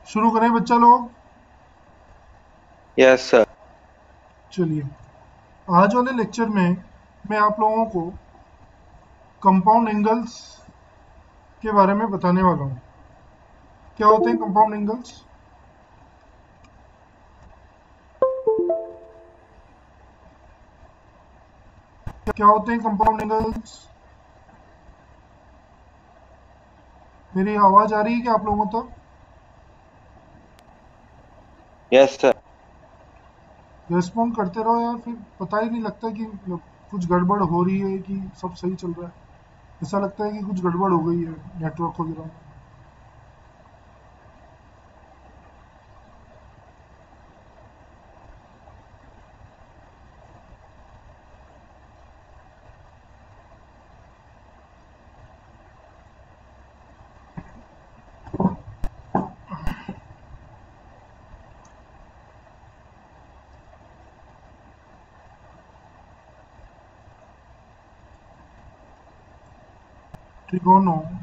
शुरू करें बच्चा लोग? Yes sir. चलिए, आज वाले लेक्चर में मैं आप लोगों को कंपाउंड एंगल्स के बारे में बताने वाला हूँ। क्या होते हैं कंपाउंड एंगल्स? क्या होते हैं कंपाउंड एंगल्स? मेरी आवाज़ आ रही है क्या आप लोगों तक? Yes sir. रेस्पॉन्ड करते रहो यार, फिर पता ही नहीं लगता कि कुछ गड़बड़ हो रही है कि सब सही चल रहा है। ऐसा लगता है कि कुछ गड़बड़ हो गई है नेटवर्क वगैरह में। Trigonometric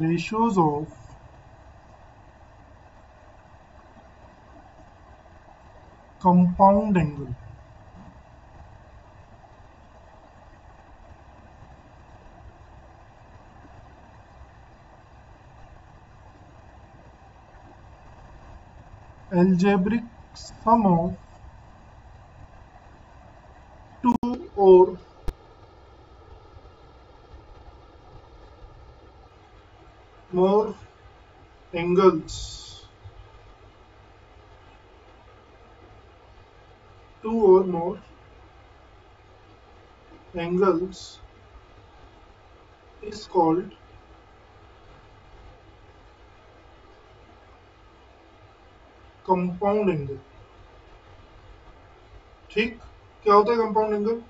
ratios of compound angle. Algebraic sum of two or more angles, two or more angles is called compound angle. ठीक, क्या होता है कंपाउंड एंगल?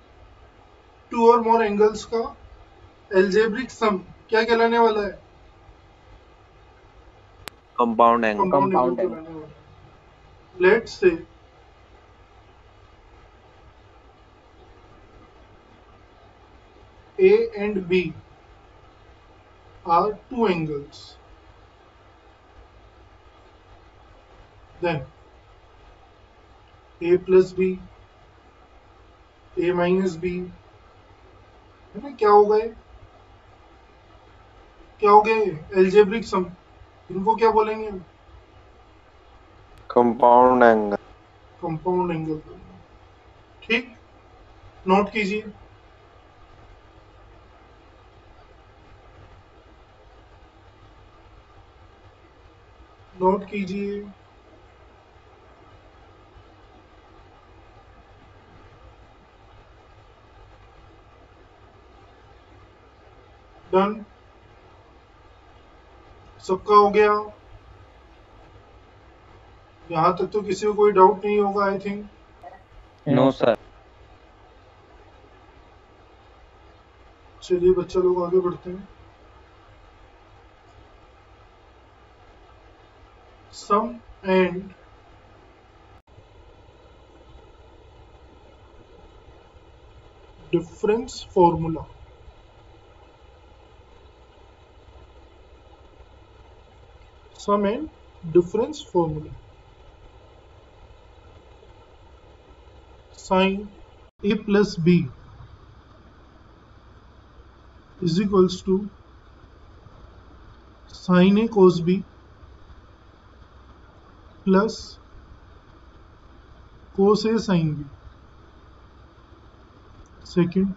टू और मोर एंगल्स का एल्जेब्रिक सम क्या कहलाने वाला है? Compound angle. कंपाउंड एंगल कहलाने वाला है। Let's say A and B are two angles. Then A plus B, A minus B, है ना? क्या हो गए? क्या हो गए? Algebraic sum. इनको क्या बोलेंगे हम? Compound angle. Compound angle. ठीक, नोट कीजिए। नोट कीजिए। डन, सबका हो गया। यहाँ तक तो किसी को कोई डाउट नहीं होगा आई थिंक। No sir. चलिए बच्चा लोग आगे बढ़ते हैं। Sum and difference formula. Sum and difference formula. Sine A plus B is equals to sin A cos B plus cos A sin B. Second,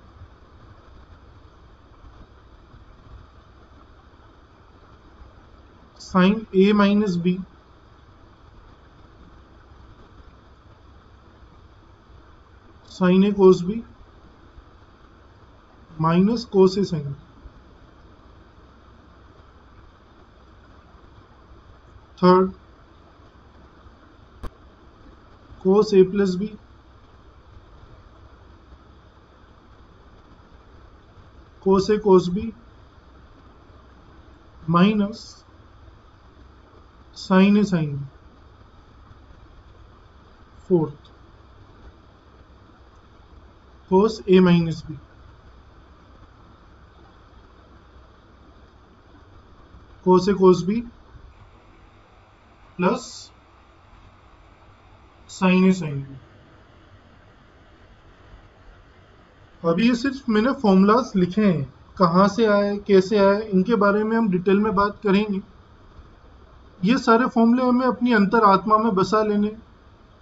sin A minus B sin A cos B minus cos A sin B. Third, cos A plus B cos A cos B minus sin A sin B. Fourth, cos A minus B cos A cos B plus sine A sine B. अभी ये सिर्फ मैंने formulas लिखे हैं, कहाँ से आए कैसे आए इनके बारे में हम डिटेल में बात करेंगे। ये सारे फॉर्मूले हमें अपनी अंतर आत्मा में बसा लेने,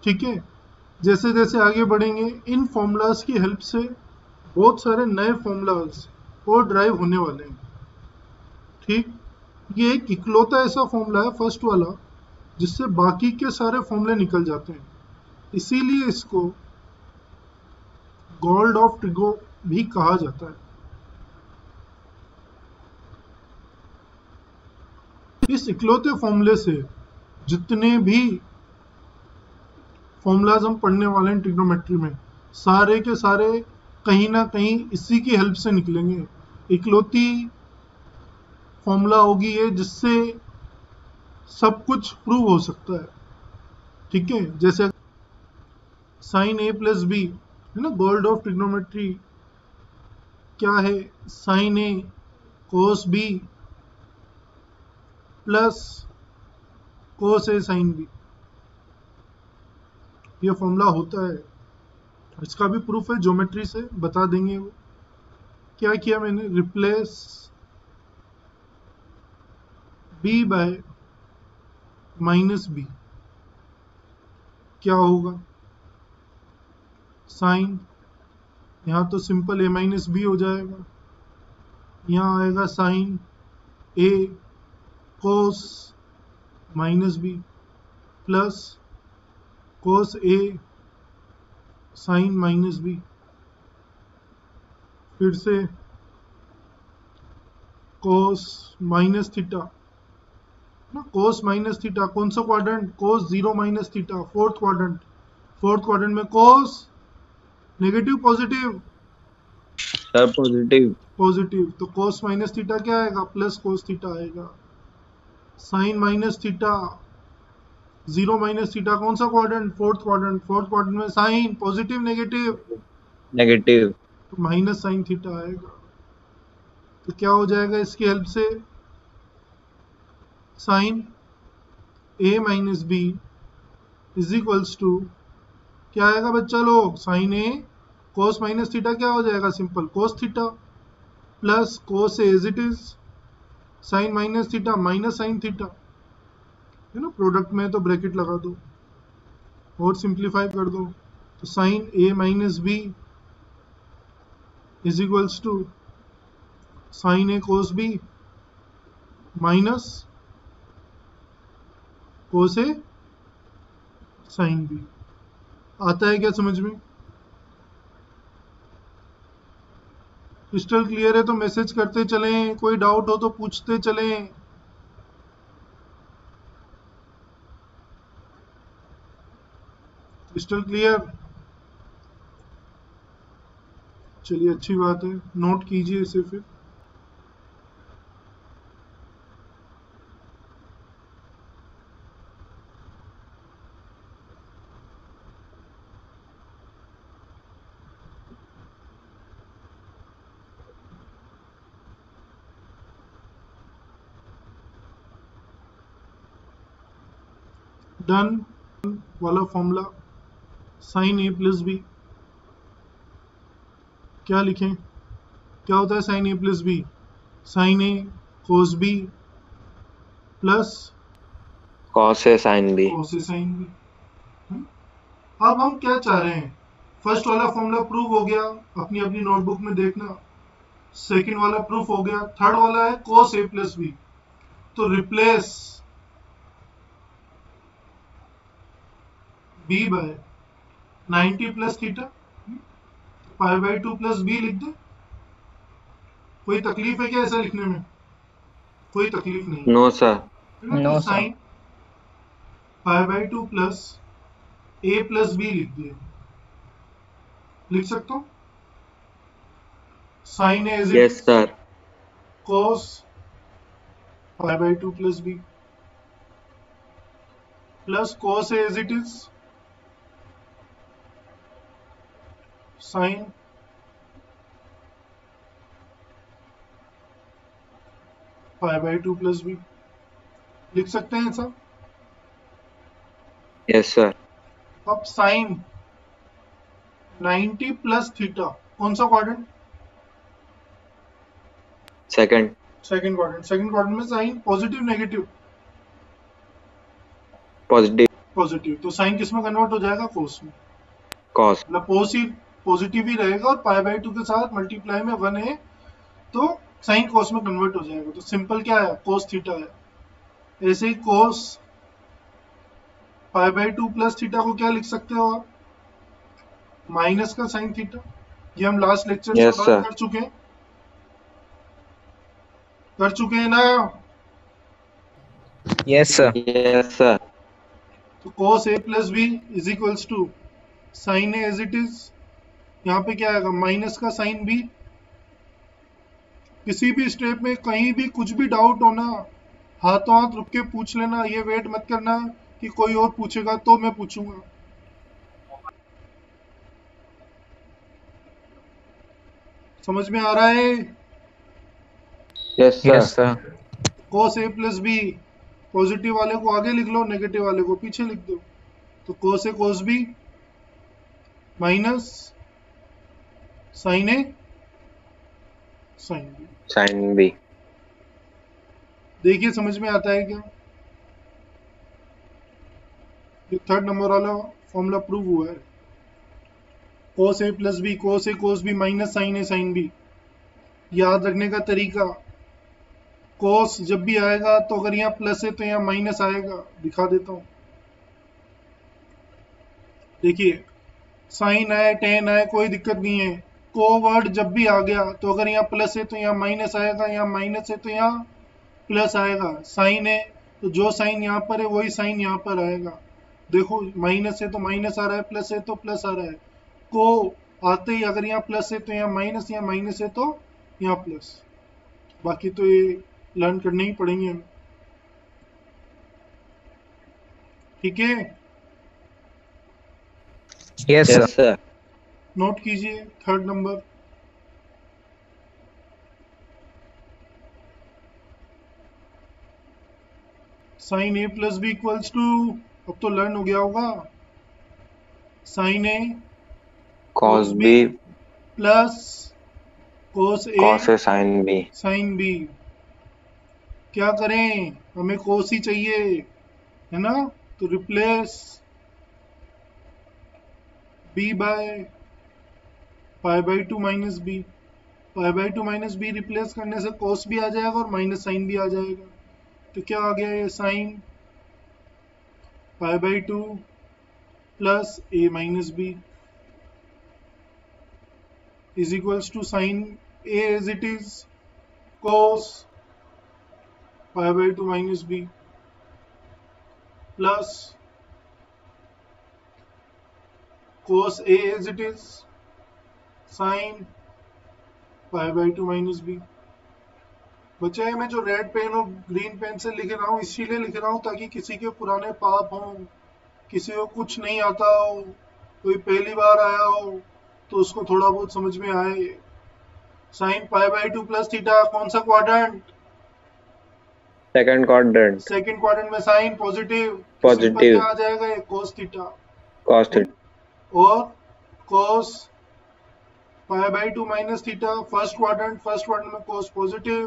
ठीक है। जैसे जैसे आगे बढ़ेंगे इन फॉर्मूलाज की हेल्प से बहुत सारे नए फॉर्मूलाज और ड्राइव होने वाले हैं, ठीक। ये एक इकलौता ऐसा फॉर्मूला है फर्स्ट वाला जिससे बाकी के सारे फॉर्मूले निकल जाते हैं, इसीलिए इसको गॉड ऑफ ट्रिगो भी कहा जाता है। इस इकलौते फॉर्मूले से जितने भी फॉर्मूलाज हम पढ़ने वाले हैं ट्रिग्नोमेट्री में, सारे के सारे कहीं ना कहीं इसी की हेल्प से निकलेंगे। इकलौती फॉर्मूला होगी ये जिससे सब कुछ प्रूव हो सकता है, ठीक है। जैसे साइन ए प्लस बी है ना, गॉड ऑफ ट्रिग्नोमेट्री क्या है, sine A cos B plus cos A sine B, ये फॉर्मूला होता है। इसका भी प्रूफ है ज्योमेट्री से बता देंगे। वो क्या किया मैंने, replace B by minus B, क्या होगा, साइन यहाँ तो सिंपल ए माइनस बी हो जाएगा, यहाँ आएगा sine A cos minus B plus cos A sine minus B, फिर से कोस माइनस थीटा ना, कोस माइनस थीटा कौन सा quadrant, cos 0 minus theta, fourth quadrant. Fourth quadrant में cos negative positive, sir positive. Positive, तो कोस माइनस थीटा क्या आएगा, plus cos theta आएगा। Sine minus theta 0 minus theta कौन सा quadrant, fourth quadrant. Fourth quadrant में साइन पॉजिटिव नेगेटिव, नेगेटिव। तो minus sine theta आएगा। तो क्या हो जाएगा इसकी हेल्प से, sine A minus B is equals to क्या आएगा बच्चा लोग, sine A cos minus theta क्या हो जाएगा, simple cos theta plus cos A as it is sine minus theta minus sine theta, है ना। प्रोडक्ट में तो ब्रैकेट लगा दो और सिंप्लीफाई कर दो, तो sine A minus B is equals to sine A cos B minus cos A sine B. आता है क्या समझ में, क्रिस्टल क्लियर है तो मैसेज करते चलें, कोई डाउट हो तो पूछते चलें। क्रिस्टल क्लियर, चलिए अच्छी बात है, नोट कीजिए इसे फिर। डन वाला formula, sine A plus B, क्या लिखें, क्या होता है sine A plus B, sine A cos B plus cos A sine B. Cos A sine B. अब हम क्या चाह रहे हैं, फर्स्ट वाला फॉर्मूला प्रूव हो गया, अपनी अपनी नोटबुक में देखना। सेकंड वाला प्रूफ हो गया, थर्ड वाला है कोस ए प्लस बी, तो replace B by 90 plus theta pi by 2 plus B लिख दे। कोई तकलीफ है क्या ऐसा लिखने में, कोई तकलीफ नहीं, no sir. No sine pi by 2 plus A plus B लिख दिए, लिख सकता हूं, sine A is yes sir. Cos pi by 2 plus B plus cos A as it is sine pi by 2 plus B. लिख सकते हैं ऐसा। Yes sir. अब साइन 90 प्लस थीटा, कौन सा quadrant? Second. Second quadrant. Second quadrant में sine positive negative? Positive. Positive. तो sign किस में कन्वर्ट हो जाएगा? कोस में। कॉस। मतलब कोस ही पॉजिटिव ही रहेगा और पाई बाई 2 के साथ मल्टीप्लाई में 1 है तो साइन कोस में कन्वर्ट हो जाएगा। तो सिंपल क्या है? कोस थीटा है। ऐसे ही कोस पाई बाई 2 प्लस थीटा को क्या लिख सकते हो आप? माइनस का साइन थीटा। ये हम लास्ट लेक्चर से यस बात सर। कर चुके हैं ना? Yes sir. Yes sir. तो cos a plus B is equals to sine A as it is. यहाँ पे क्या आएगा? माइनस का साइन बी। किसी भी स्टेप में कहीं भी कुछ भी डाउट होना, हाथों हाथ रुक के पूछ लेना। ये वेट मत करना कि कोई और पूछेगा तो मैं पूछूंगा। समझ में आ रहा है? Yes sir. Yes sir. cos a plus B, positive वाले को आगे लिख लो, नेगेटिव वाले को पीछे लिख दो। तो cos a cos b minus sine A sine B. Sine B. देखिए समझ में आता है क्या? ये थर्ड नंबर वाला फॉर्मूला प्रूव हुआ है। cos a plus B, cos a cos b minus sine A sine B. याद रखने का तरीका, cos जब भी आएगा तो अगर यहाँ प्लस है तो यहाँ माइनस आएगा। दिखा देता हूँ। देखिए साइन आए टेन आए कोई दिक्कत नहीं है। को वर्ड जब भी आ गया तो अगर यहाँ प्लस है तो यहाँ माइनस आएगा, यहाँ माइनस है तो यहाँ प्लस आएगा। साइन है तो जो साइन यहाँ पर है वही साइन यहाँ पर आएगा। देखो माइनस है तो माइनस आ रहा है, प्लस है तो प्लस आ रहा है। को आते ही अगर यहाँ प्लस है तो यहाँ माइनस, यहाँ माइनस है तो यहाँ प्लस। बाकी तो ये लर्न करने ही पड़ेंगे हमें। ठीक है, yes sir. Yes sir. Note कीजिए third number. Sine A plus B equals to, अब तो लर्न हो गया होगा, sine A cos cos b B. Plus cos a cos A sine B. sin b। क्या करें? हमें cos ही चाहिए है ना? तो replace b by pi by 2 minus B. Pi by 2 minus B replace करने से cos भी आ जाएगा और माइनस साइन भी आ जाएगा। तो क्या आ गया? ये sine pi by 2 plus a minus B is equals to sine a as it is cos pi by 2 minus B plus cos a as it is sin pi by 2 minus B. बच्चे मैं जो red pen और green pen से लिख रहा हूँ इसीलिए लिख रहा हूँ ताकि किसी के पुराने पाप हों, किसी को कुछ नहीं आता हो, कोई पहली बार आया हो तो उसको थोड़ा बहुत समझ में आए। Sign pi by 2 plus theta कौन सा quadrant? Second quadrant. Second quadrant में साइन पॉजिटिव, तो सिंपल क्या पॉजिटिव। आ जाएगा? ये cos थीटा। Cos theta. और cos pi by 2 minus theta first quadrant में cos पॉजिटिव,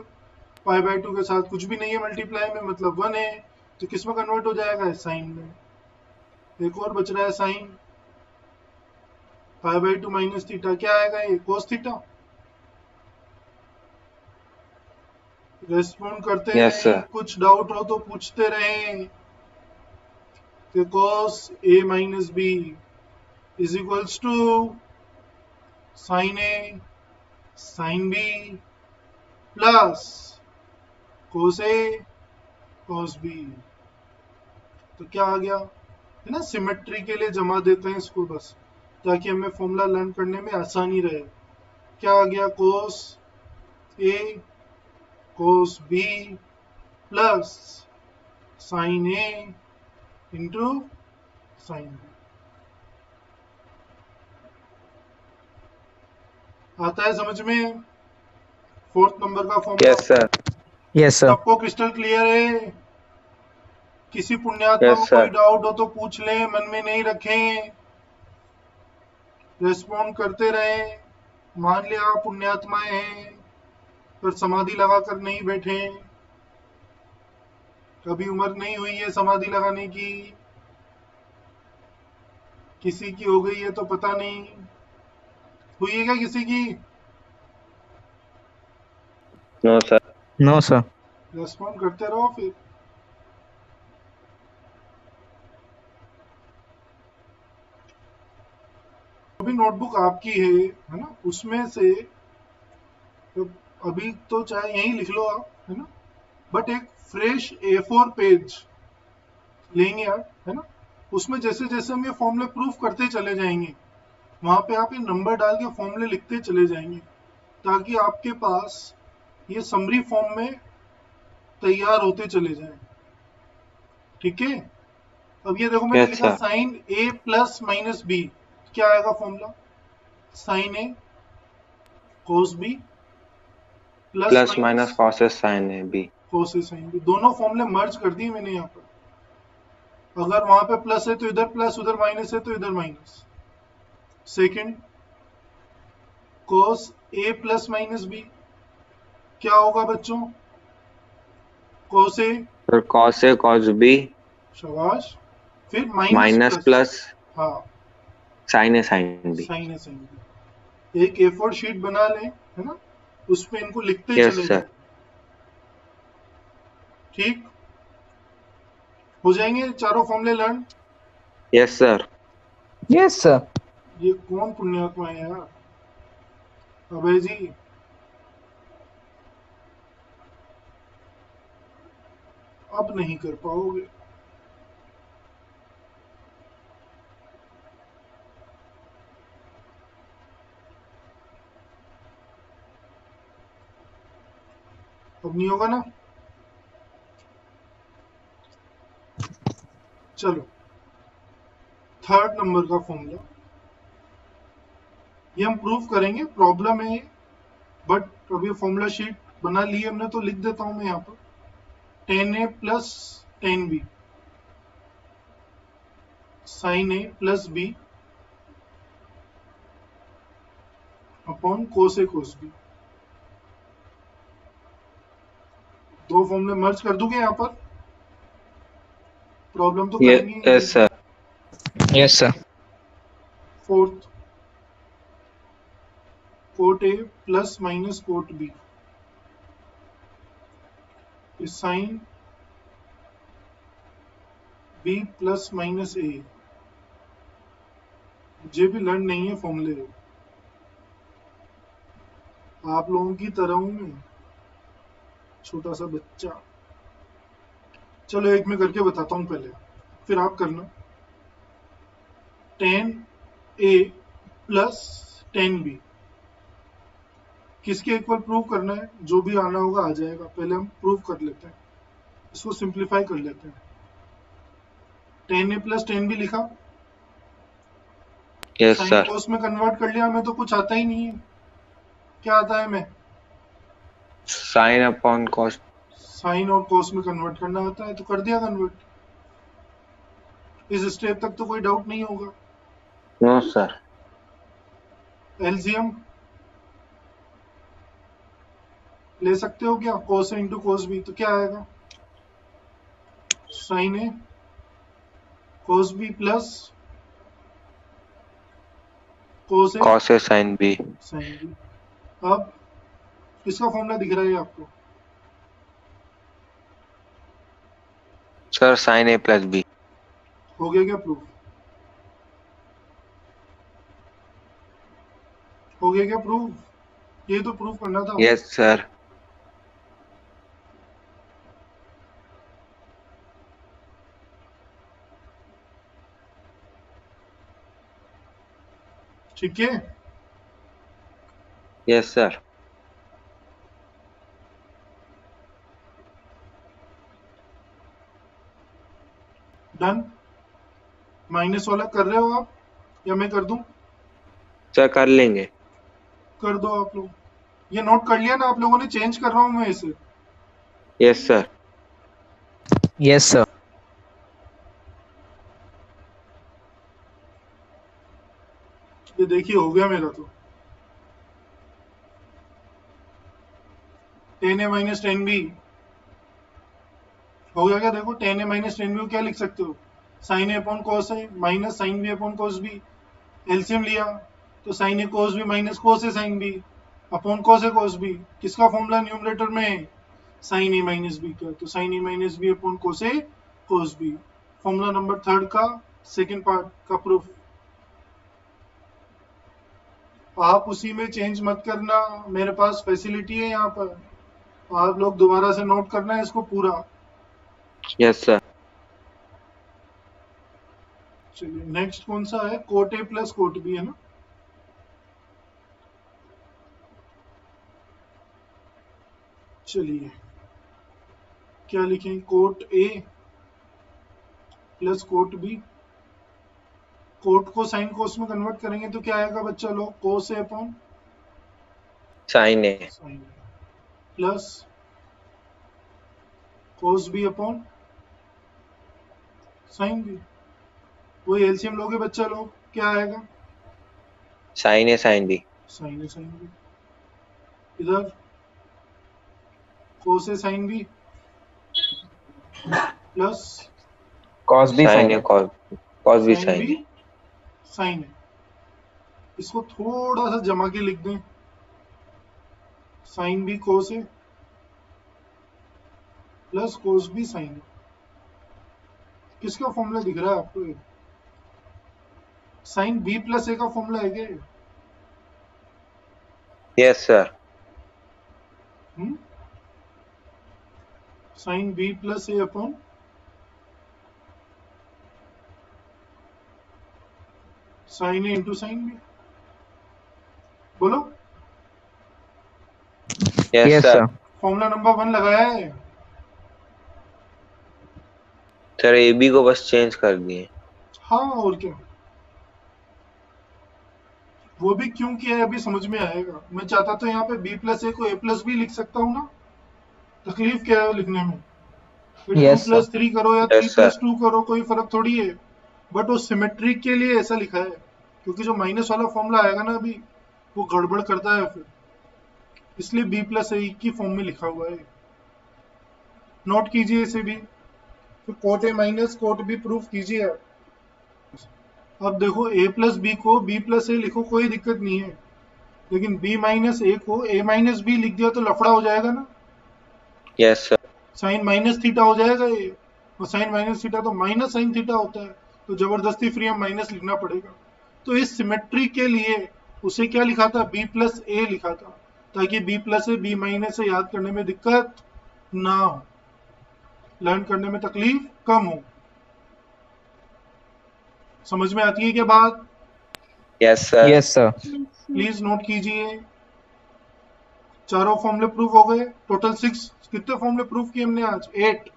पाई बाई 2 के साथ कुछ भी नहीं है मल्टीप्लाई में, मतलब 1 है। तो किस में कन्वर्ट हो जाएगा? साइन में। एक और बच रहा है sine pi by 2 minus theta. क्या आएगा? ये cos थीटा। रेस्पॉन्ड करते यस रहें, सर। कुछ डाउट हो तो पूछते रहें। कि cos a minus B is equals to sine A sine B plus cos a cos b। तो क्या आ गया? है ना, सिमेट्री के लिए जमा देते हैं इसको बस, ताकि हमें फॉर्मूला लर्न करने में आसानी रहे। क्या आ गया? cos a cos b plus sign a into sine b। आता है समझ में? फोर्थ नंबर का formula yes sir. Yes sir. सबको क्रिस्टल क्लियर है? किसी पुण्यात्मा Yes, को sir. कोई डाउट हो तो पूछ लें, मन में नहीं रखें, रिस्पॉन्ड करते रहें। मान लिया आप पुण्यात्माएं हैं पर समाधि लगा कर नहीं बैठे, कभी उम्र नहीं हुई है समाधि लगाने की, किसी की हो गई है तो पता नहीं, हुई है क्या किसी की? No, sir. No sir. Respond करते रहो फिर। अभी नोटबुक आपकी है ना, उसमें से तो अभी तो चाहे यहीं लिख लो आप, है ना, बट एक फ्रेश A4 पेज लेंगे आप, है ना, उसमें जैसे जैसे हम ये फॉर्मूले प्रूफ करते चले जाएंगे, वहां पे आप ये नंबर डाल के फॉर्मूले लिखते चले जाएंगे, ताकि आपके पास ये समरी फॉर्म में तैयार होते चले जाएं। ठीक है, अब ये देखो मैंने Yes, लिखा sir. Sine A plus minus B, क्या आएगा formula? Sine A cos B plus Plus minus minus cos sin A B. Cos A sine B. दोनों फॉर्मूले मर्ज कर दिए मैंने यहाँ पर। अगर वहां पे प्लस है तो इधर प्लस, उधर माइनस है तो इधर minus. Second, cos A plus minus B क्या होगा बच्चों? कोस ए, So cos A cos B शाबाश, फिर माइनस minus प्लस, plus हाँ, sin A sin B. Sine है साइन बी। एक A4 शीट बना लें, है ना, उस पे इनको लिखते Yes, चले sir. जाए। ठीक हो जाएंगे चारों फॉर्मूले learn. Yes, sir. Yes sir. ये कौन पुण्यात्मा है यार, अभय जी? अब नहीं कर पाओगे। अब नहीं होगा ना? चलो, थर्ड नंबर का फॉर्मूला ये हम प्रूव करेंगे, प्रॉब्लम है बट अभी फॉर्मूला शीट बना ली हमने तो लिख देता हूं मैं यहाँ पर। Ten A plus tan B sine A plus B upon cos A cos B. दो फॉर्मूले मर्ज कर दूंगे यहाँ पर, प्रॉब्लम तो Yes, करेंगे। yes, sir. Yes sir. Fourth, cot A plus minus cot B, sine B plus minus A. मुझे भी learn नहीं है फॉर्मूले, आप लोगों की तरह हूं मैं, छोटा सा बच्चा। चलो एक में करके बताता हूं पहले, फिर आप करना। Ten A plus tan B किसके इक्वल प्रूव करना है? जो भी आना होगा आ जाएगा, पहले हम प्रूव कर लेते हैं, इसको सिंप्लीफाई कर लेते हैं। Ten A plus tan B लिखा, Yes, साइन sir. कोस में कन्वर्ट कर लिया, हमें तो कुछ आता ही नहीं है। क्या आता है हमें? Sin upon cos. साइन और कोस में कन्वर्ट करना आता है, तो कर दिया कन्वर्ट। इस स्टेप तक तो कोई डाउट नहीं होगा। No, sir. एलसीएम ले सकते हो क्या? कोस ए इंटू कोस बी, तो क्या आएगा? Sine A cos B plus cos A Cos A sin B. Sine B. अब इसका फॉर्मूला दिख रहा है आपको? Sir, sin A plus B. हो गया क्या प्रूफ? हो गया क्या प्रूफ? ये तो प्रूफ करना था। Yes, sir. ठीक है, Yes, sir. डन। माइनस वाला कर रहे हो आप या मैं कर दूं? Sir, कर लेंगे. कर दो आप लोग। ये नोट कर लिया ना आप लोगों ने? चेंज कर रहा हूं मैं इसे। Yes, sir. Yes sir. ये देखिए हो गया मेरा तो 10a माइनस 10b हो गया क्या? देखो 10a माइनस 10b को क्या लिख सकते हो? Sine A upon cos A minus sine B upon cos B. LCM लिया तो sine A cos B minus cos A sine B upon cos A cos B. किसका फॉर्मूला न्यूमरेटर में? Sine A minus B का। तो sine A minus B upon cos A cos B. Formula number 3 का second part का proof. आप उसी में change मत करना, मेरे पास फैसिलिटी है यहाँ पर। आप लोग दोबारा से नोट करना है इसको पूरा। Yes sir. चलिए नेक्स्ट कौन सा है? Cot A plus cot B है ना। चलिए क्या लिखें? Cot A plus cot B. Cot को साइन कोस में कन्वर्ट करेंगे तो क्या आएगा बच्चा लोग? Cos A upon sine A sine plus cos B upon sine B. वही एलसीएम लोगे बच्चा लोग, क्या आएगा? Sine A sine B. Sine A sine B. इधर cos A sine B plus cos b sine sin A a. Cos B sine sine B A. Sine A. इसको थोड़ा सा जमा के लिख दें, sine B cos A plus cos B sine A. किसका formula दिख रहा है आपको? साइन बी प्लस ए का फॉर्मूला है क्या? Yes sir. Sine B plus A upon sine A into sine B. बोलो। Yes Yes sir. sir. Formula number 1 लगाया है। सर ए बी को बस चेंज कर दिए। हाँ और क्या, वो भी क्यों किया है अभी समझ में आएगा। मैं चाहता तो यहाँ पे b प्लस ए को a प्लस बी लिख सकता हूँ ना। तकलीफ क्या है लिखने में? फिर 2 Yes sir. प्लस 3 करो या 3 यस सर। प्लस 2 करो, कोई फर्क थोड़ी है। बट वो सिमेट्रिक के लिए ऐसा लिखा है, क्योंकि जो माइनस वाला फॉर्मूला आएगा ना अभी, वो गड़बड़ करता है फिर, इसलिए b प्लस ए की फॉर्म में लिखा हुआ है। नोट कीजिए इसे भी। फिर cot A minus cot B proof कीजिए आप। अब देखो a प्लस बी को b प्लस ए लिखो, कोई दिक्कत नहीं है, लेकिन b माइनस ए को a माइनस बी लिख दिया तो लफड़ा हो जाएगा ना। Yes sir. Sine minus theta हो जाएगा ये, और साइन माइनस थीटा तो माइनस साइन थीटा होता है, तो जबरदस्ती फ्री हम माइनस लिखना पड़ेगा। तो इस सिमेट्री के लिए उसे क्या लिखा था? b प्लस ए लिखा था, ताकि b प्लस ए b माइनस से याद करने में दिक्कत ना हो, लर्न करने में तकलीफ कम हो। समझ में आती है क्या बात? Yes sir. Yes sir. Please note कीजिए। चारों फॉर्मूले प्रूफ हो गए, टोटल 6। कितने फॉर्मूले प्रूफ किए हमने आज? 8।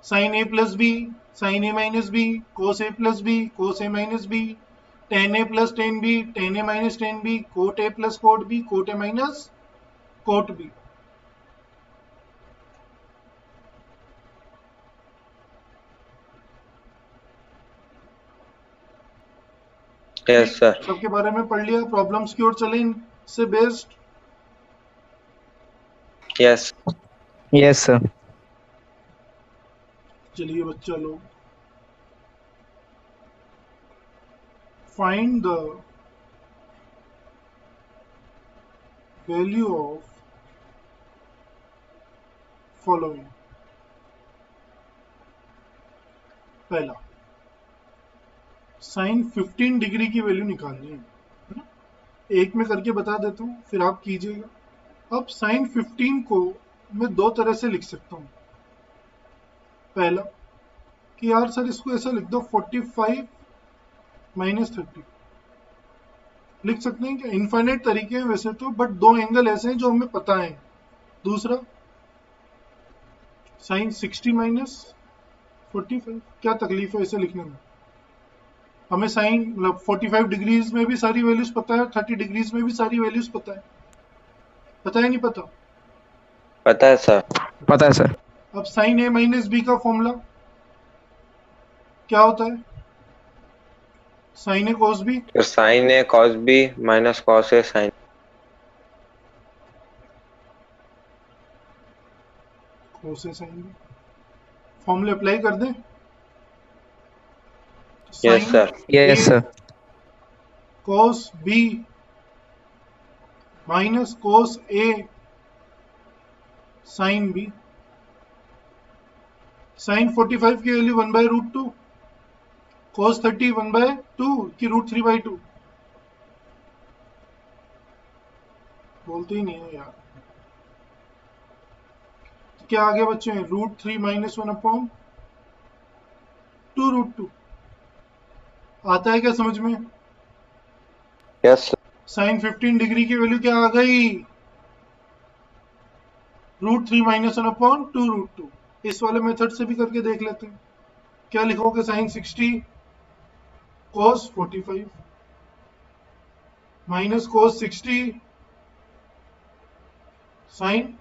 Sine A plus B, sine A minus B, cos A plus B, cos A minus B, tan A plus tan B, tan A minus tan B, cot A plus cot B, cot A minus cot B. Yes sir. सबके बारे में पढ़ लिया, problems की ओर चले इनसे based. Yes. Yes sir. चलिए बच्चा लोग, find the value of following. पहला, साइन 15 डिग्री की वैल्यू निकालनी है ना? एक में करके बता देता हूँ, फिर आप कीजिएगा। अब साइन 15 को मैं दो तरह से लिख सकता हूँ। पहला कि यार सर इसको ऐसा लिख दो 45 माइनस 30, लिख सकते हैं क्या? इनफाइनाइट तरीके हैं वैसे तो, बट दो एंगल ऐसे हैं जो हमें पता है। दूसरा, साइन 60 माइनस 45, क्या तकलीफ है इसे लिखने में? हमें साइन मतलब 45 डिग्रीज में भी सारी वैल्यूज पता है, 30 डिग्रीज में भी सारी वैल्यूज पता है। पता है नहीं पता? पता है सर। पता है सर. अब साइन ए माइनस बी का फॉर्मूला क्या होता है? Sine A cos B, sir sine A cos B minus cos A sine cos A sine B. फॉर्मूले अप्लाई कर दें। Yes sine sir A Yes, sir. Cos B minus cos A sine B. Sine 45 की value 1/√2, cos 30 1/2 की √3/2। बोलते ही नहीं है यार। तो क्या आ गया बच्चे, √3 माइनस 1/2√2। आता है क्या समझ में? यस साइन 15 डिग्री की वैल्यू क्या आ गई, √3 माइनस 1/2√2। इस वाले मेथड से भी करके देख लेते हैं। क्या लिखोगे, sine 60 cos 45 minus cos 60 sine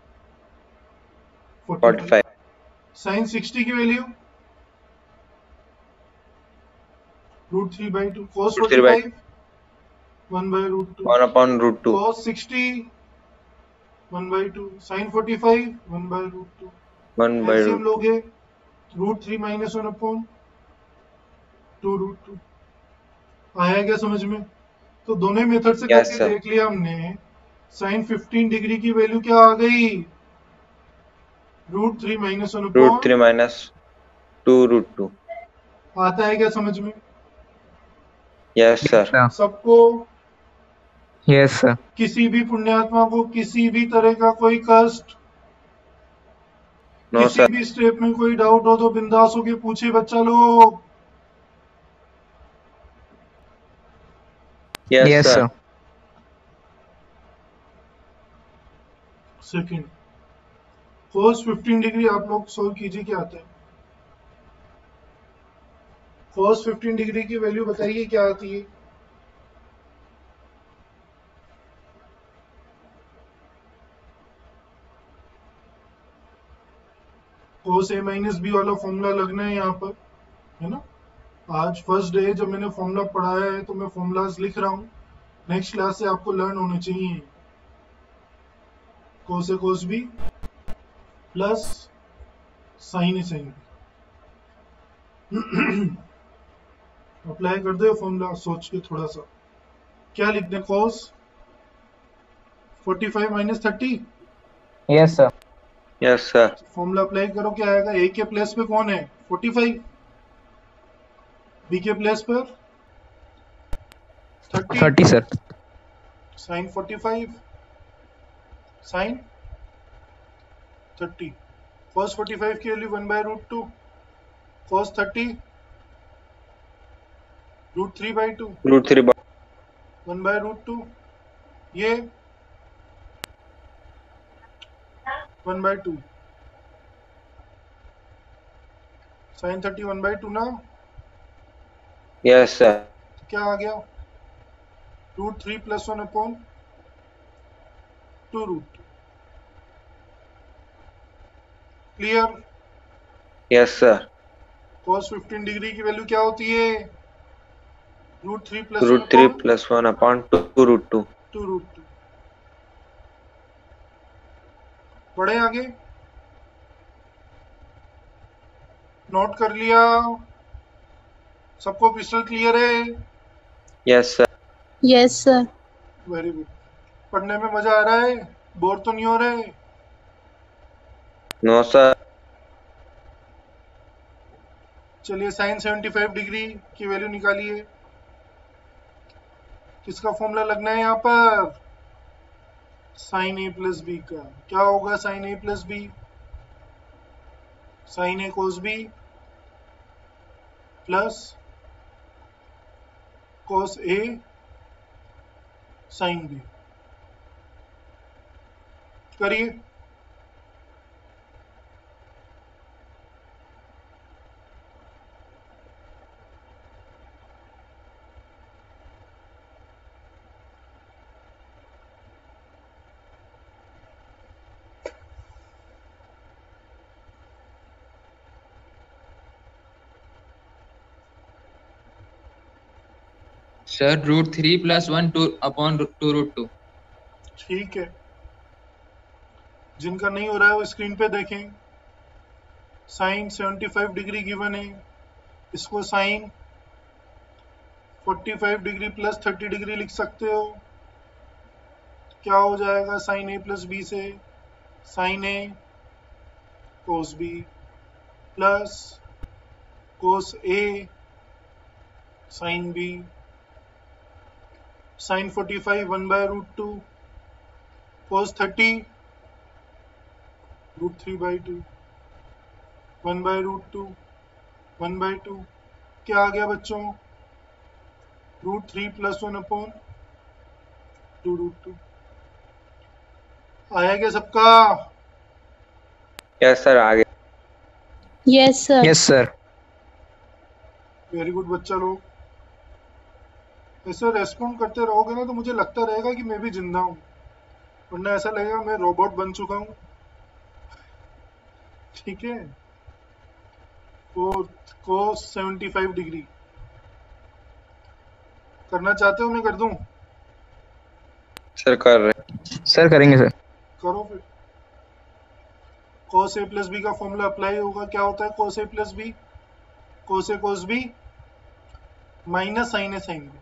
45। 45 sine 60 की value √3/2, cos 45 1/√2, 1/√2 cos 60 1/2, sine 45 1/√2। 1/√2। LCM लोगे, √3 माइनस 1/2√2। आया क्या समझ में? तो दोनों मेथड से यस करके सर देख लिया हमने। साइन 15 डिग्री की वैल्यू क्या आ गई, √3 माइनस 1 √3 माइनस 2√2। आता है क्या समझ में? Yes Yes, sir sir. सबको, Yes, sir. किसी भी पुण्यात्मा को किसी भी तरह का कोई कष्ट, नो किसी सर भी स्टेप में कोई डाउट हो तो बिंदास होके पूछे बच्चा लोग। Yes Yes, sir sir. Second, cos 15 degree आप लोग सोल्व कीजिए, क्या आता है? cos 15 डिग्री की वैल्यू बताइए क्या आती है? cos a माइनस बी वाला फॉर्मूला लगना है यहाँ पर, है ना? आज फर्स्ट डे जब मैंने फॉर्मूला पढ़ाया है तो मैं फॉर्मूलाज लिख रहा हूँ। नेक्स्ट क्लास से आपको लर्न होने चाहिए। cos a cos b plus sine A sine B. Apply कर दो फॉर्मूला सोच के थोड़ा सा। क्या लिखते हैं, cos 45 minus 30। Yes, sir. Yes sir formula apply करो, क्या आएगा, ए के प्लेस पे कौन है 45, बी के प्लेस पर 30, 30, sir. Sign 45 sign 30। cos 45 की वैल्यू 1/√2, cos 30 √3/2, √3 1/√2, ये 1/2, साइन 30 1/2 ना। यस सर तो क्या आ गया, √3 plus 1/2√2। Clear? Yes sir cos 15 degree की वैल्यू क्या होती है, √3 प्लस √3 प्लस 1/2√2। 1/2√2। बढ़े आगे, नोट कर लिया? सबको क्रिस्टल क्लियर है? Yes sir Yes, sir. Very good. पढ़ने में मजा आ रहा है, बोर तो नहीं हो रहे? नो सर चलिए साइन 75 डिग्री की वैल्यू निकालिए। किसका फॉर्मूला लगना है यहाँ पर, साइन ए प्लस बी का। क्या होगा sine A plus B, sine A cos B plus cos A sine B. करिए। सर √3 + 1 2/2√2। ठीक है, जिनका नहीं हो रहा है वो स्क्रीन पे देखें। साइन 75 डिग्री गिवन है, इसको साइन 45 डिग्री प्लस 30 डिग्री लिख सकते हो। क्या हो जाएगा साइन ए प्लस बी से? Sine A cos B plus cos A sine B. Sine 45 1/√2 कोस 30 √3/2 1/√2 1/2। क्या आ गया बच्चों? √3 + 1/2√2। आया क्या सबका? यस सर, आ गया। Yes, sir. Yes, sir. Very good बच्चा लोग। ऐसे रेस्पॉन्ड करते रहोगे ना तो मुझे लगता रहेगा कि मैं भी जिंदा हूँ, वरना ऐसा लगेगा मैं रोबोट बन चुका हूँ। ठीक है, कोस 75 डिग्री करना चाहते हो मैं कर दूं? सर कर रहे। Sir करेंगे सर। करो फिर। कोस ए प्लस बी का फॉर्मूला अप्लाई होगा। क्या होता है cos A plus B? Cos A cos B minus sine A sine B,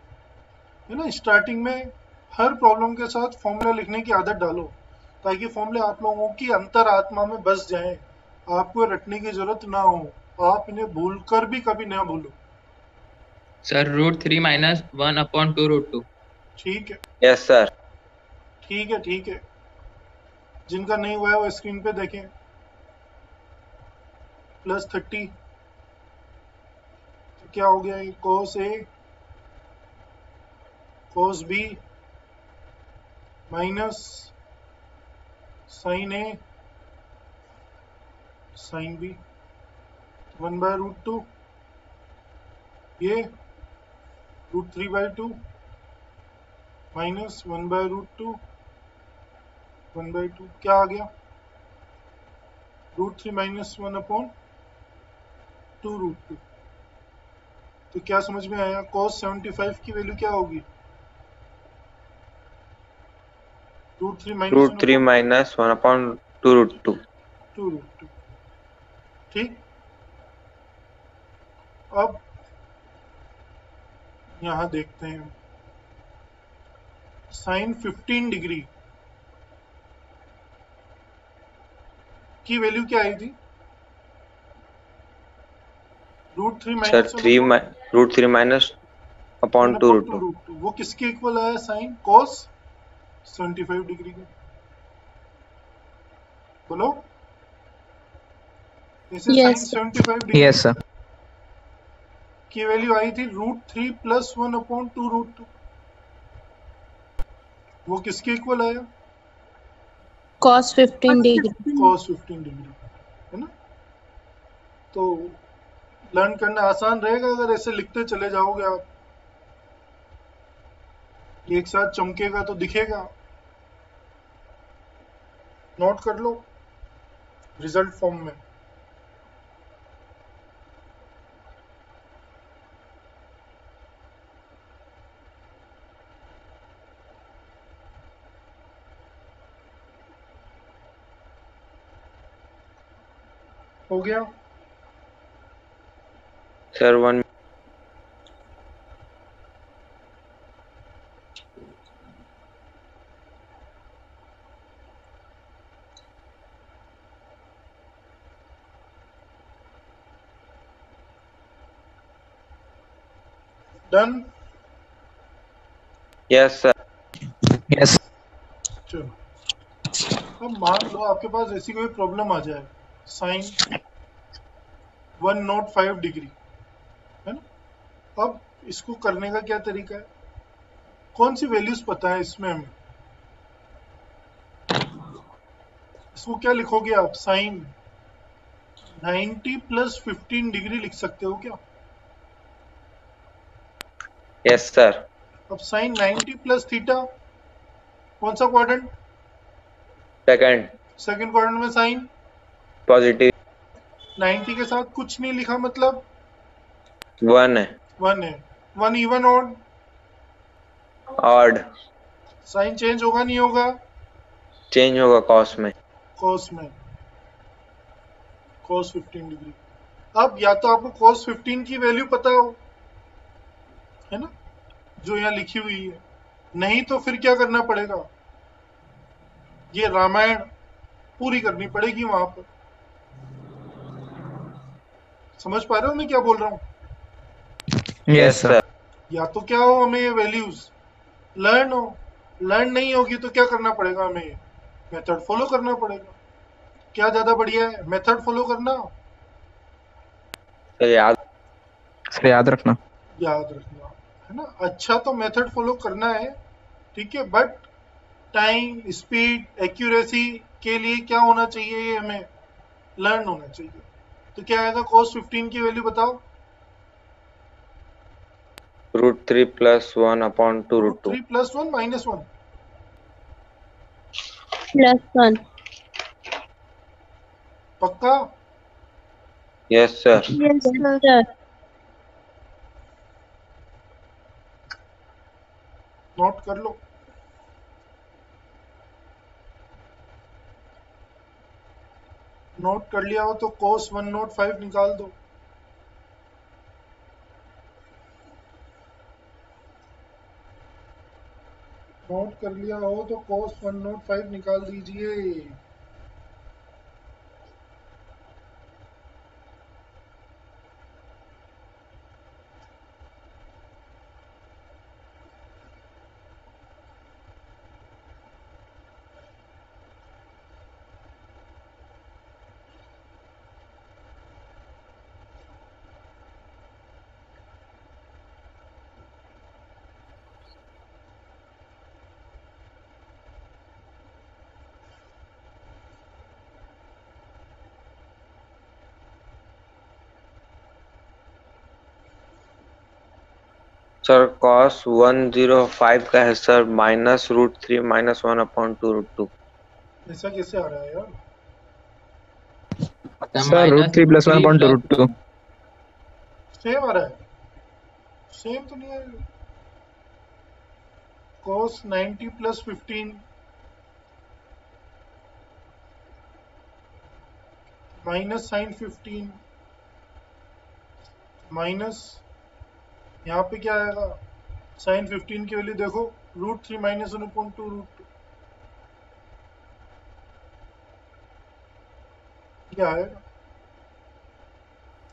है ना। स्टार्टिंग में हर प्रॉब्लम के साथ फॉर्मूला लिखने की आदत डालो, ताकि फॉर्मूले आप लोगों की अंतर आत्मा में बस जाएं, आपको रटने की जरूरत ना हो, आप इन्हें भूल कर भी कभी ना भूलो। सर √3 - 1/2√2। ठीक है, यस सर। ठीक है, ठीक है। जिनका नहीं हुआ है वो स्क्रीन पे देखें। प्लस 30 तो क्या हो गया? कोस A cos B minus sine A sine B 1/√2, ये √3/2 माइनस 1/√2 1/2। क्या आ गया? √3 - 1/2√2। तो क्या समझ में आया? cos 75 की वैल्यू क्या होगी? √3 - √3 - 1/2√2। 2√2। ठीक, अब यहां देखते हैं। साइन 15 डिग्री की वैल्यू क्या आई थी? √3 - सर √3 - 1/2√2। 1/2√2। वो किसके इक्वल आया? साइन cos 75 डिग्री का। बोलो, जैसे Yes. Sine 75 degree Yes, sir. की वैल्यू आई थी √3 + 1/2√2, वो किसके इक्वल आया? Cos 15 degree. cos 15 डिग्री, है ना। तो लर्न करना आसान रहेगा अगर ऐसे लिखते चले जाओगे आप। एक साथ चमकेगा तो दिखेगा। नोट कर लो रिजल्ट फॉर्म में। हो गया? Sir 1। Done? Yes sir. Yes. चलो, अब मान लो आपके पास ऐसी कोई प्रॉब्लम आ जाए, साइन 105 डिग्री, है ना। अब इसको करने का क्या तरीका है? कौन सी वैल्यूज पता है इसमें हमें? इसको क्या लिखोगे आप? साइन 90 + 15 डिग्री लिख सकते हो क्या? Yes sir. अब साइन 90 + थीटा कौन सा क्वाड्रेंट? सेकंड। सेकंड क्वाड्रेंट में साइन पॉजिटिव 90 के साथ कुछ नहीं लिखा, मतलब 1 है। 1 है। 1 even odd? Odd sign change होगा नहीं होगा? चेंज होगा कॉस में। कॉस में, cos 15 डिग्री। अब या तो आपको cos 15 की वैल्यू पता हो, है ना, जो यहाँ लिखी हुई है, नहीं तो फिर क्या करना पड़ेगा, ये रामायण पूरी करनी पड़ेगी वहां पर। समझ पा रहे हो मैं क्या बोल रहा हूँ? Yes yes sir. सर। या तो क्या हो, हमें ये वैल्यूज लर्न हो, लर्न नहीं होगी तो क्या करना पड़ेगा, हमें मेथड फॉलो करना पड़ेगा। क्या ज्यादा बढ़िया है, मेथड फॉलो करना, सर याद सर याद रखना। याद रखना, है ना? अच्छा तो मेथड फॉलो करना है, ठीक है, बट टाइम, स्पीड, एक्यूरेसी के लिए क्या होना चाहिए, ये हमें लर्न होना चाहिए। तो क्या आएगा, cos 15 की वैल्यू बताओ। √3 + 1/2 √2। √3 + 1 - 1, +1. पक्का? Yes sir. Yes, sir. Note कर लो। नोट कर लिया हो तो cos 105 निकाल दो। नोट कर लिया हो तो cos 105 निकाल दीजिए। सर cos 105 का है सर -√3 - 1/2 √2। ऐसा कैसे आ रहा है यार? सर √3 + 1/2 √2। सेम आ रहा है? सेम तो नहीं है। cos 90 + 15 माइनस साइन 15 माइनस, यहाँ पे क्या आएगा, साइन 15 की वैल्यू देखो, √3 - 1/2 √2, क्या आएगा?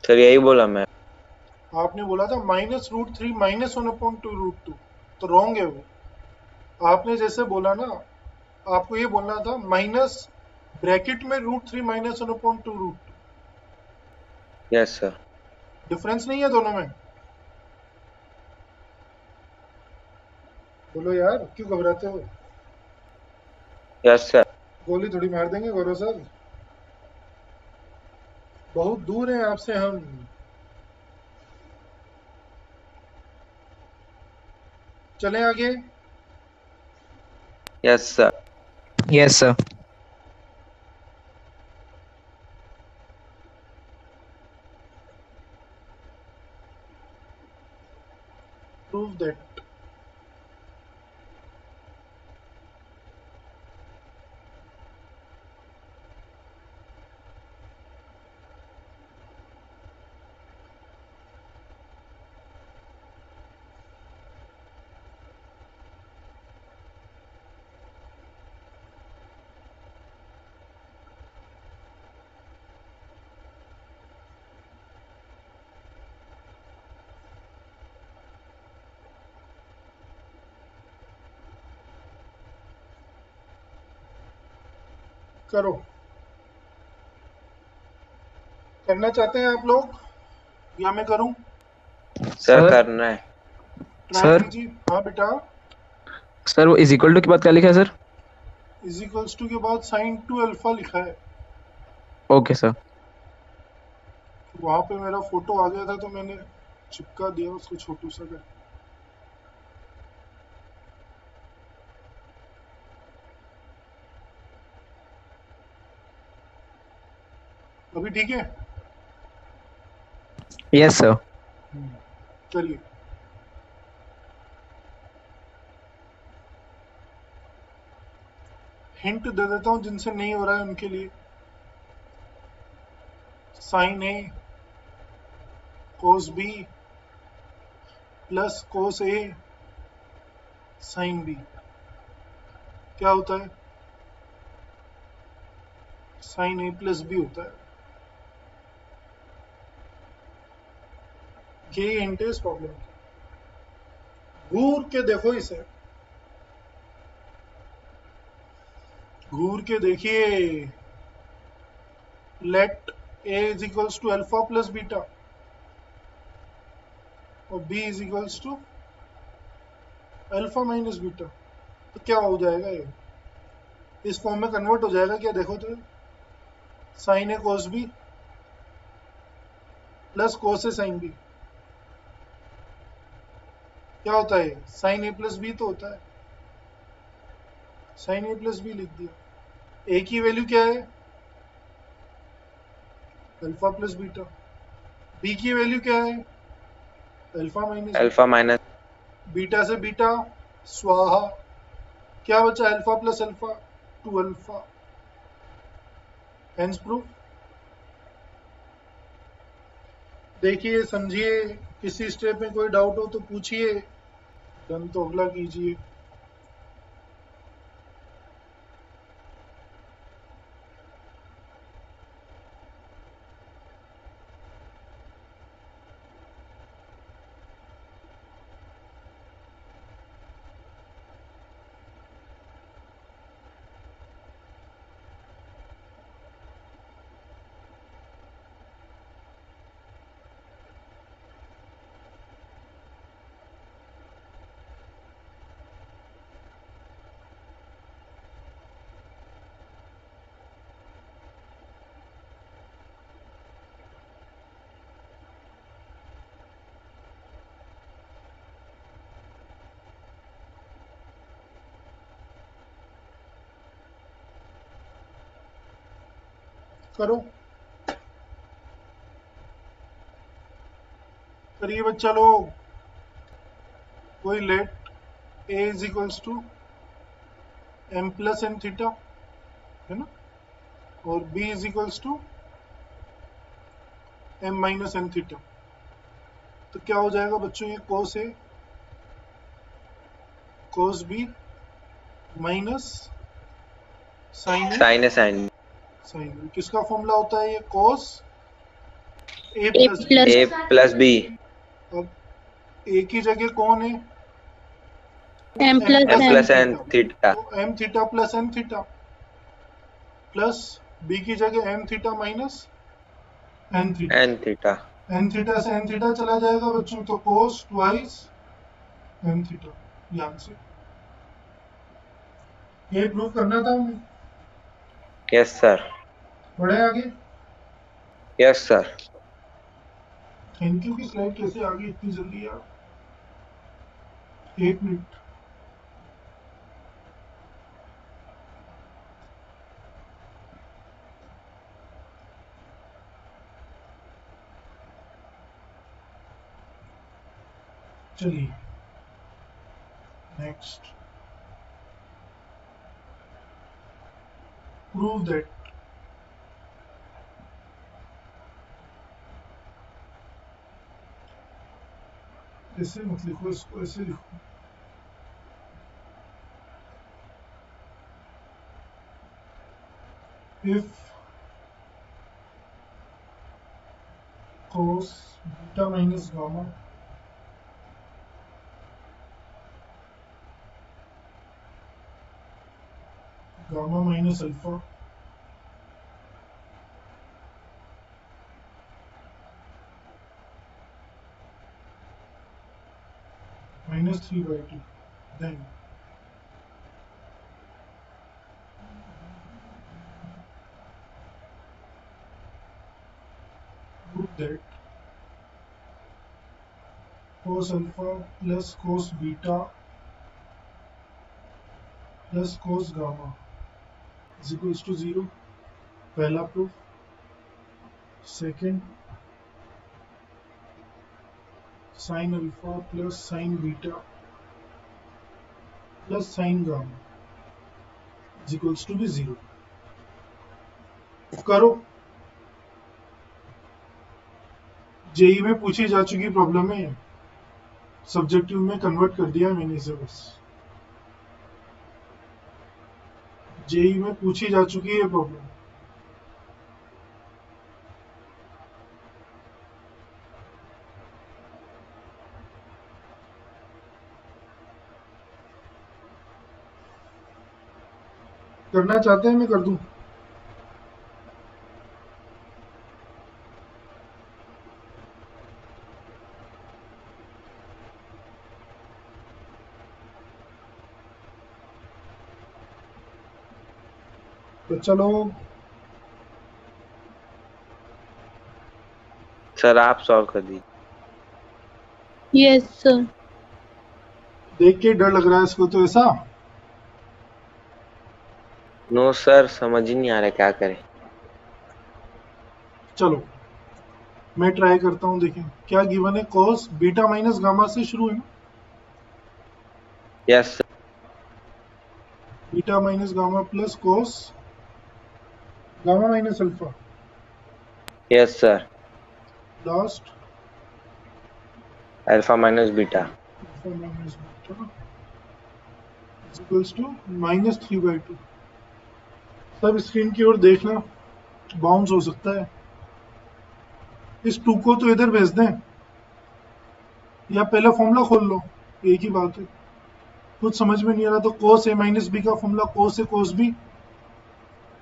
सर यही बोला मैं। आपने बोला था -√3 - 1/2 √2, तो रॉन्ग है वो। आपने जैसे बोला ना, आपको ये बोलना था माइनस ब्रैकेट में √3 - 1/2 √2। Yes sir. डिफरेंस नहीं है दोनों में? बोलो यार, क्यों घबराते हो? Yes sir. गोली थोड़ी मार देंगे गौरव सर, बहुत दूर हैं आपसे हम। चलें आगे। Yes sir. Yes sir. Prove that, करो। करना चाहते हैं आप लोग या मैं करूं? सर सर करना है। ट्राई सर कीजिए। हाँ बेटा। सर वो इज इक्वल टू के बाद क्या लिखा है सर? इज इक्वल्स टू के बाद साइन 2 अल्फा लिखा है। Okay sir. वहां पे मेरा फोटो आ गया था तो मैंने चिपका दिया उसको छोटू सा कर। अभी ठीक है? Yes sir. करिए। हिंट दे देता हूँ जिनसे नहीं हो रहा है उनके लिए। Sign A cos B plus cos A sine B क्या होता है? साइन ए प्लस बी होता है। ये हिंट है इस प्रॉब्लम की। घूर के देखो इसे, घूर के देखिए। Let A is equals to alpha plus beta और B is equals to alpha minus beta, तो क्या हो जाएगा? ये इस फॉर्म में कन्वर्ट हो जाएगा क्या? देखो तो, sine A cos B plus cos A sine B क्या होता है? साइन ए प्लस बी तो होता है। साइन ए प्लस बी लिख दिया। ए की वैल्यू क्या है? Alpha plus beta. बी की वैल्यू क्या है? Alpha minus alpha minus beta से बीटा स्वाहा, क्या बचा? Alpha plus alpha, two alpha. Hence proof. देखिए, समझिए, किसी स्टेप में कोई डाउट हो तो पूछिए, डन तो अगला कीजिए। करो, करिए बच्चा लोग। कोई let A is equals to M plus N theta है ना, और B is equals to M minus N theta, तो क्या हो जाएगा बच्चों? ये cos A cos B minus sine A sine है साइन साइन बी। किसका फॉर्मूला होता है? ये cos A A plus B. plus A plus B अब ए की जगह कौन है? M plus M N. Plus N theta तो M theta plus N theta, plus B की जगह M theta minus N theta. N theta. N theta से एन थीटा चला जाएगा बच्चों, तो कोस ट्वाइस एन थीटा। ये आंसर। ये प्रूव करना था हमें। यस सर, बढ़े आगे। Yes sir. थैंक यू की स्लाइड कैसे आ गई इतनी जल्दी यार? 1 मिनट। चलिए नेक्स्ट। प्रूव दैट ऐसे मत लिखो, इसको ऐसे लिखो। If cos beta minus gamma gamma minus alpha minus 3/2, then prove that cos alpha plus cos beta plus cos gamma is equals to 0। पहला proof. Second, sin alpha plus sin beta plus sin gamma is equals to भी 0। करो, JEE में पूछी जा चुकी problem है, subjective में convert कर दिया मैंने इसे बस। जेई में पूछी जा चुकी है प्रॉब्लम। करना चाहते हैं मैं कर दूं? तो चलो सर आप सॉल्व कर दीजिए। Yes, sir. देख के डर लग रहा है इसको तो ऐसा। नो सर, समझ ही नहीं आ रहा क्या करें। चलो मैं ट्राई करता हूँ। देखिए क्या गिवन है, कॉस बीटा माइनस गामा से शुरू है ना, yes sir. Beta minus gamma plus cos gamma minus alpha yes sir. Last alpha minus beta. Alpha minus beta is equals to -3/2। सब स्क्रीन की ओर देखना, बाउंस हो सकता है। इस 2 को तो इधर भेज दें या पहला फॉर्मूला खोल लो, एक ही बात है। कुछ समझ में नहीं आ रहा तो cos a माइनस बी का formula cos a cos b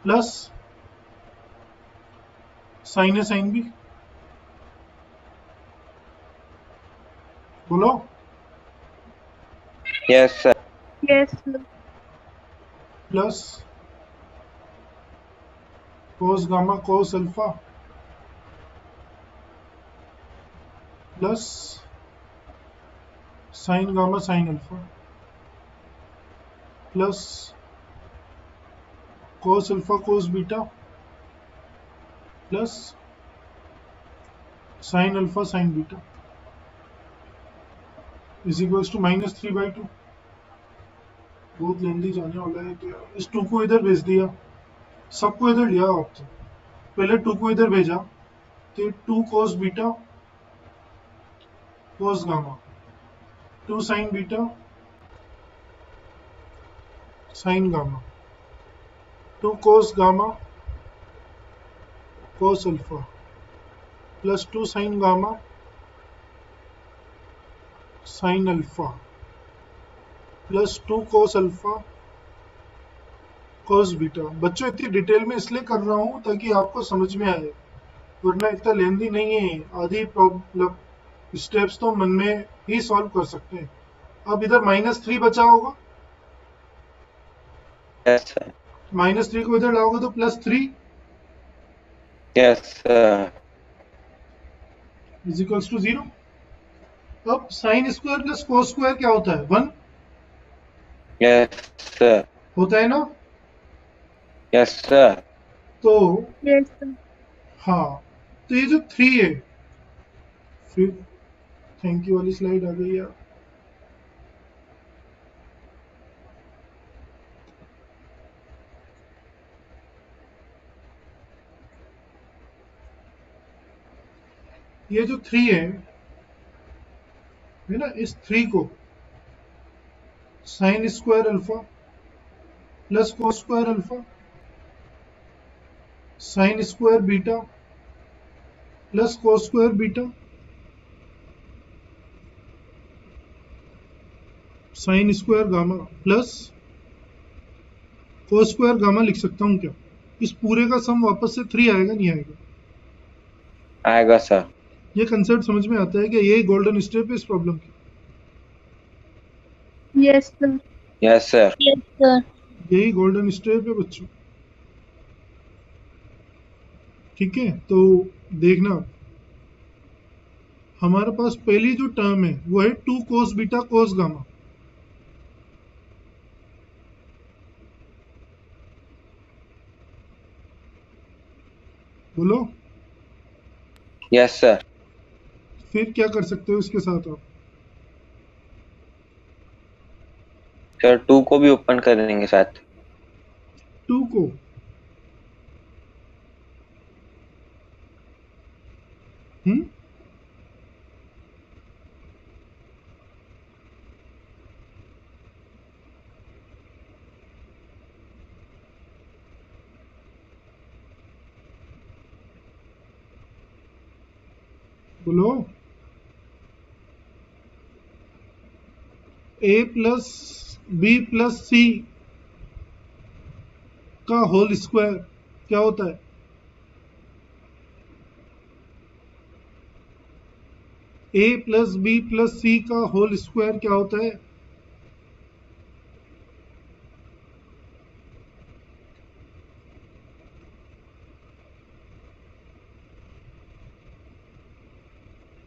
plus sin a sin b। बोलो। Yes sir. Yes, sir. Plus cos gamma cos alpha plus sin gamma sin alpha plus cos alpha cos beta plus sin alpha sin beta is equals to -3/2। बहुत लेंदी जाने वाला है तो यार, इस 2 को इधर भेज दिया, सबको इधर लिया आपने। पहले 2 को इधर भेजा तो 2 cos beta cos gamma 2 sin beta sin gamma 2 cos gamma cos alpha plus 2 sin gamma sin alpha plus 2 cos alpha cos beta. बच्चों इतनी डिटेल में इसलिए कर रहा हूँ ताकि आपको समझ में आए, वरना इतना लेंदी नहीं है। आधी प्रॉब्लम स्टेप्स तो मन में ही सॉल्व कर सकते हैं। अब इधर -3 बचा होगा, यस सर। -3 को इधर लाओगे तो +3 yes sir. Is equals to 0। अब sine square plus cos square क्या होता है, 1 यस सर। होता है ना। Yes sir. तो Yes, sir. हाँ, तो ये जो 3 है, फिर थैंक यू वाली स्लाइड आ गई यार। ये जो 3 है ना, इस 3 को sign square alpha plus cos square alpha sign square beta plus cos square beta sine square gamma plus cos square gamma लिख सकता हूँ क्या? इस पूरे का सम वापस से 3 आएगा नहीं आएगा? आएगा सर। ये कंसेप्ट समझ में आता है कि यही गोल्डन स्टेप है इस प्रॉब्लम की। Yes, sir. Yes sir. Yes, sir. यही गोल्डन स्टेप है बच्चों, ठीक है। तो देखना, हमारे पास पहली जो टर्म है वो है 2 कोस बीटा कोस गामा। बोलो। Yes sir. फिर क्या कर सकते हो इसके साथ आप? सर 2 को भी ओपन कर देंगे साथ। 2 को बोलो a plus B plus C का होल स्क्वायर क्या होता है? a plus B plus C का होल स्क्वायर क्या होता है?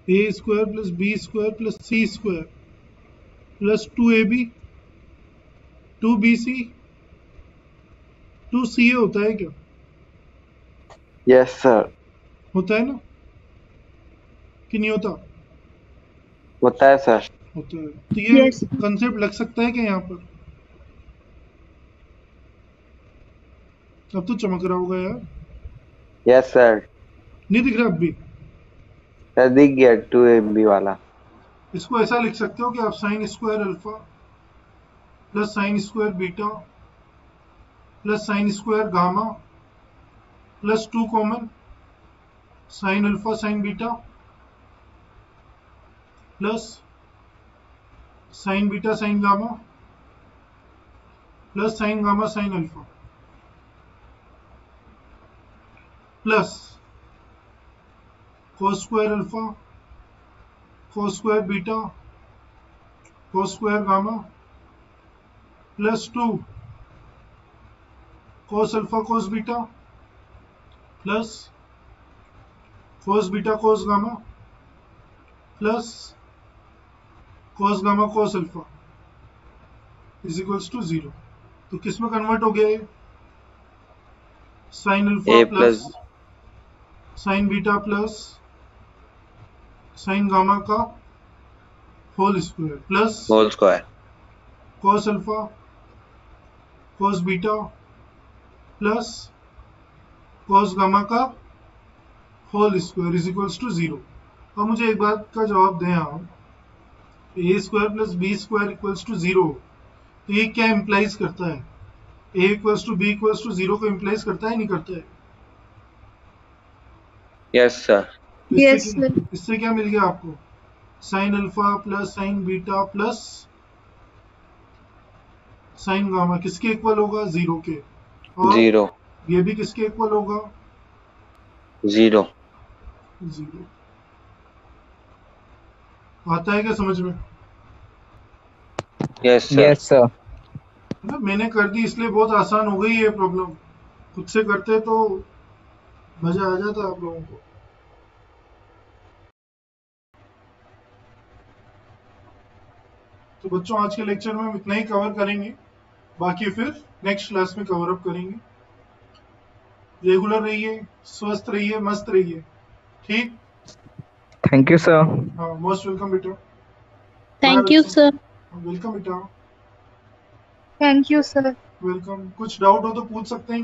a square plus B square plus C square plus 2ab 2bc 2ca होता है क्या? यस सर, होता है ना कि नहीं होता? होता है सर। होता है। तो ये Yes. कंसेप्ट लग सकता है क्या यहाँ पर? अब तो चमक रहा होगा यार। यस सर, नहीं दिख रहा अब भी? सर दिख गया 2ab वाला। इसको ऐसा लिख सकते हो कि आप sine square alpha plus sine square beta plus sine square gamma plus 2 common sine alpha sine beta plus sine beta sine gamma plus sine gamma sine alpha plus cos square alpha cos square beta cos square gamma plus 2 cos alpha cos beta plus cos beta cos gamma plus cos gamma cos alpha is equals to 0। तो किस में convert हो गया ये? Sine alpha A plus plus sine beta plus sine gamma का whole square plus whole square cos alpha cos beta plus cos gamma का whole square is equals to 0। अब मुझे एक बात का जवाब दें आप, A square plus B square equals to 0, तो ये क्या इम्प्लाइज करता है? A equals to B equals to 0 को इम्प्लाइज करता है नहीं करता है? Yes sir. तो Yes, sir. इससे क्या मिल गया आपको? Sign alpha plus sine beta plus sine gamma किसके इक्वल होगा? 0 के। और 0 ये भी किसके इक्वल होगा? 0। 0। आता है क्या समझ में? Yes sir. Yes, sir. ना मैंने कर दी इसलिए बहुत आसान हो गई ये प्रॉब्लम। खुद से करते तो मजा आ जाता आप लोगों को। तो बच्चों आज के लेक्चर में हम इतना ही कवर करेंगे, बाकी फिर नेक्स्ट क्लास में कवर अप करेंगे। रेगुलर रहिए, स्वस्थ रहिए, मस्त रहिए, ठीक? Thank you, sir. हाँ, मोस्ट वेलकम बेटा। Thank you, sir. वेलकम बेटा, Thank you, sir. वेलकम। कुछ डाउट हो तो पूछ सकते हैं।